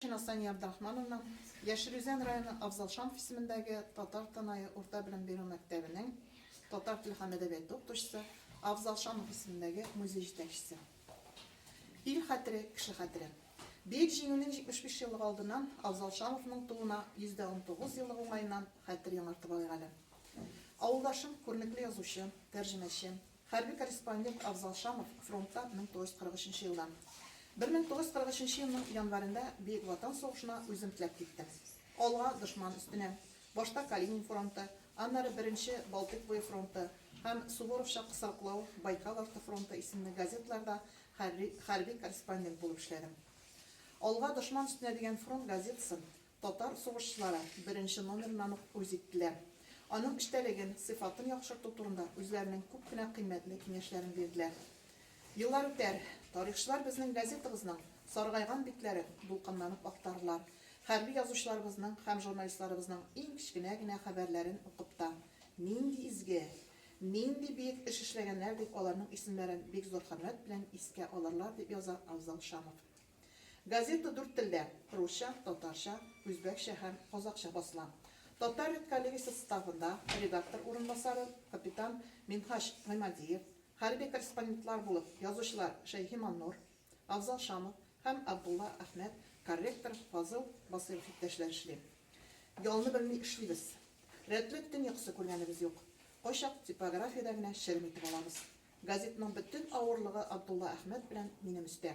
Сания Абдрахмановна, Яшел районы Абзалшанов исемендәге Татар Танайы урта белем бирү мәктәбенең татар теле һәм әдәбияты укытучысы, Абзалшанов исемендәге музей җитәкчесе. Ил хәтере, кеше хәтере. Бөек җиңүнең 75 еллык алдыннан Абзалшановның тууына 119 еллык уңаеннан хәтер яңартып алган. Авылдашым, күренекле язучы, тәрҗемәче, хәрби корреспондент Абзалшанов фронтта 1943 елда. 1943 елның январында Бөек Ватан сугышына үзем теләп киттем. Алга дошман өстенә. Башта Калинин фронты, аннары беренче Балтик буе фронты һәм Суворовча кысалыклау Байкал арты фронты исемле газетларда хәрби корреспондент булып эшләдем. Алга дошман өстенә дигән фронт газетасын татар сугышчылары беренче номерыннан үз иттеләр. Аның эштәлеген, сыйфатын яхшырту турында үзләренең күп кенә кыйммәтле киңәшләрен бирделәр. Еллар үтәр, тарихчылар безнең газетабызның саргайган битләре дулкынланып актарлар. Хәрби язучыларыбызның һәм журналистларыбызның иң кечкенә генә хәбәрләрен укып та, нинди изге, нинди бик эш эшләгәннәр дип аларның исемнәрен бик зур хөрмәт белән искә алырлар дип яза Абзалшанов. Газета 4 телдә: русча, татарча, үзбәкчә һәм казакча басыла. Татар редакциясе составында редактор урынбасары капитан Минхаш Гаймадиев, хәрби корреспондентлар булып язучылар Шәйхи Маннур, Абзалшанов һәм Абдулла Әхмәт, корректор Фазыл Басыйров иптәшләр эшли. Ялны белми эшлибез. Рәтлек төн йокысы күргәнебез юк. Кайчак типографиядә генә шәрм итеп алабыз. Газетаның бөтен авырлыгы Абдулла Әхмәт белән минем өстә.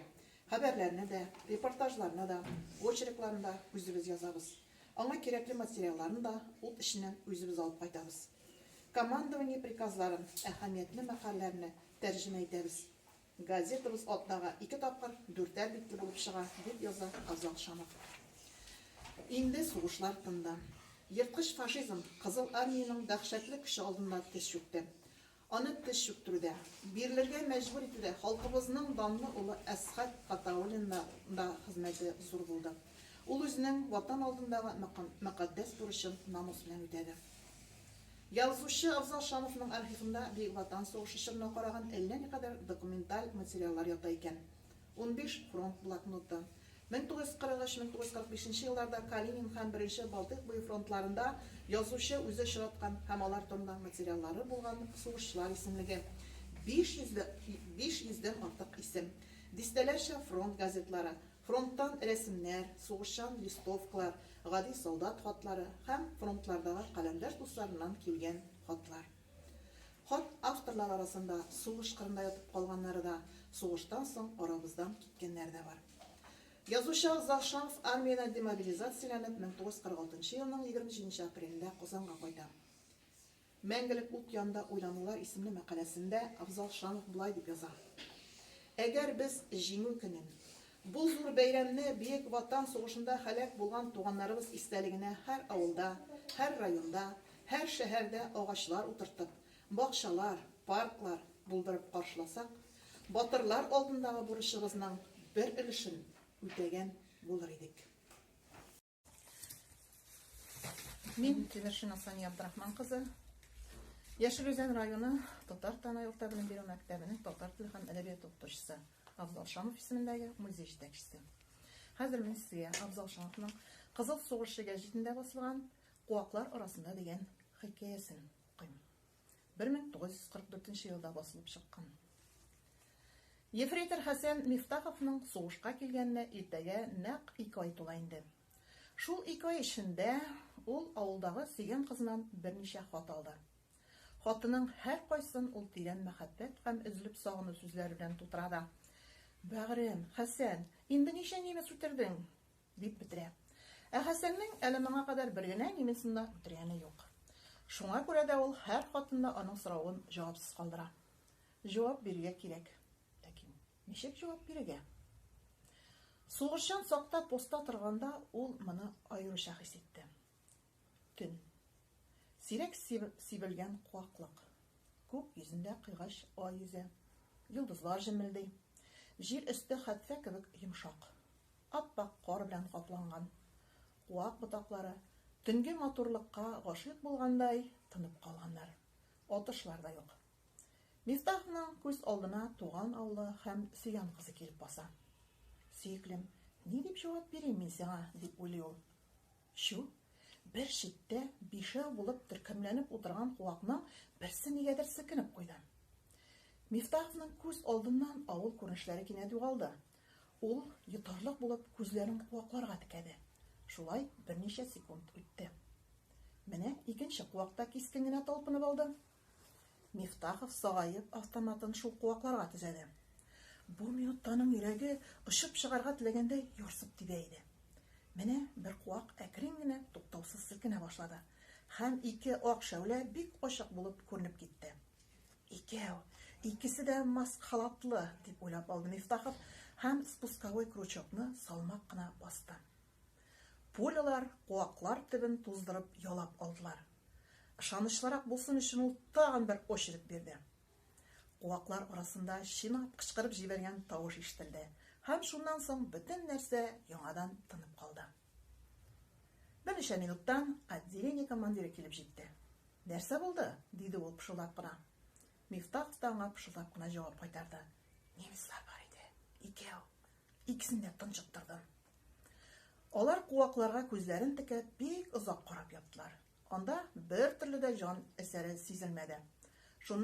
Хәбәрләрне дә, репортажларны да, очеркларны да үзебез язабыз. Аңа кирәкле материалларны да ут эшеннән үзебез алып кайтабыз. Командование приказларын, әһәмиятле мәкаләләрне тәрҗемә итәбез. Газетабыз атнага 2 тапкыр 4 битле булып чыга, дип яза Абзалшанов. Инде сугышлар тынды. Ерткыч фашизм Кызыл армиянең дәһшәтле көче алдында тез чүкте. Аны тез чүктерүдә, бирелергә мәҗбүр итүдә халкыбызның данлы улы Әсхәт Катауллинда хезмәте зур булды. Ул үзенең ватан алдындагы мөкатдәс бурычын намус белән үтәде. Язучы Абзалшановның архивында Бөек Ватан сугышы чорына караган әллә никадәр документаль материаллар ята икән. 15 фронт блокноты. 1943-1945 елларда Калинин һәм беренче Балтик буе фронтларында язучы үзе очраткан һәм алар турында материаллары булган сугышчылар исемлеге. 500дән артык исем. Дистәләрчә фронт газетлары, фронттан рәсемнәр, сугышчан листовкалар, гади солдат хатлары һәм фронтлардагы каләмдәш дусларыннан килгән хатлар. Хат авторлар арасында сугыш кырында ятып калганнары да, сугыштан соң арабыздан киткәннәр дә бар. Язучы Абзалшанов армиядан демобилизацияләнеп 1946 елның 27 апрелендә Казанга кайта. Мәңгелек ут янында уйланулар исемле мәкаләсендә Абзалшанов булай дип яза. Әгәр без җиңү көнен, бу зур бәйрәмне Бөек Ватан сугышында һәлак булган туганнарыбыз истәлегенә һәр авылда, һәр районда, һәр шәһәрдә агачлар утыртып, бакчалар, парклар булдырып каршыласак, батырлар алдындагы бурычыбызның бер өлешен үтәгән булыр идек. Мин Сания Абдрахман кызы, Яшел районы Татар Танай урта белем бирү мәктәбенең татар теле һәм әдәбияты укытучысы, Абзалшанов исемендәге музей җитәкчесе. Хәзер мин сезгә Абзалшановның Кызыл сугышы гәҗитендә басылган Куаклар арасында дигән хикәясен укыйм. 1944 елда басылып чыккан. Ефрейтор Хәсән Мифтаховның сугышка килгәненә иртәгә нәкъ 2 ай тула инде. Шул 2 ай эчендә ул авылдагы сөйгән кызыннан берничә хат алды. Хатының һәр кайсын ул тирән мәхәббәт һәм өзелеп сагыну сүзләре белән тутырада. Бәгърем, Хәсән, инде ничә немец үтердең? Дип бетерә. Ә Хәсәннең әле моңа кадәр бер генә немецны үтергәне юк. Шуңа күрә дә ул һәр хатында аның соравын җавапсыз калдыра. Җавап бирергә кирәк. Ләкин ничек җавап бирергә? Сугышчан сакта поста торганда ул моны аеруча хис итте. Төн. Сирәк сибелгән куаклык. Күк йөзендә кыйгач ай йөзә. Йолдызлар җемелди. Җир өсте хәтфә кебек йомшак. Ап-ак кар белән капланган. Куак ботаклары төнге матурлыкка гашыйк булгандай тынып калганнар. Атышлар да юк. Мифтахның күз алдына туган авылы һәм сөйгән кызы килеп баса. Сөеклем, Ни дип җавап бирим мин сиңа, дип уйлый ул. Шу, бер читтә бишәү булып төркемләнеп утырган куакның берсе нигәдер сикенеп куйды. Мифтаховның күз алдыннан авыл күренешләре кинәт югалды. Ул йотарлык булып күзләрен куакларга текәде. Шулай берничә секунд үтте. Менә икенче куакта кискен генә талпынып алды. Мифтахов сагаеп автоматын шул куакларга төзәде. Бу минуттаның йөрәге ышып чыгарга теләгәндәй ярсып тибә иде. Менә бер куак әкрен генә туктаусыз селкенә башлады. Һәм ике ак шәүлә бик ачык булып күренеп китте. Икәү, икесе дә маск халатлы, дип уйлап алды Мифтахов һәм спусковой крючокны салмак кына басты. Пулялар куаклар төбен туздырып ялап алдылар. Ышанычлырак булсын өчен ул тагын бер очередь бирде. Куаклар арасында чинап кычкырып җибәргән тавыш ишетелде. Һәм шуннан соң бөтен нәрсә яңадан тынып калды. Берничә минуттан отделение командиры килеп җитте. Нәрсә булды? Диде ул пышылдап кына. Мифтахов та аңа пышылдап кына җавап кайтарды. Немецлар бар иде. Икәү. Икесен дә тончыктырдым. Алар куакларга күзләрен текәп бик озак карап яттылар. Анда бер төрле дә җан әсәре сизелмәде. Шуннан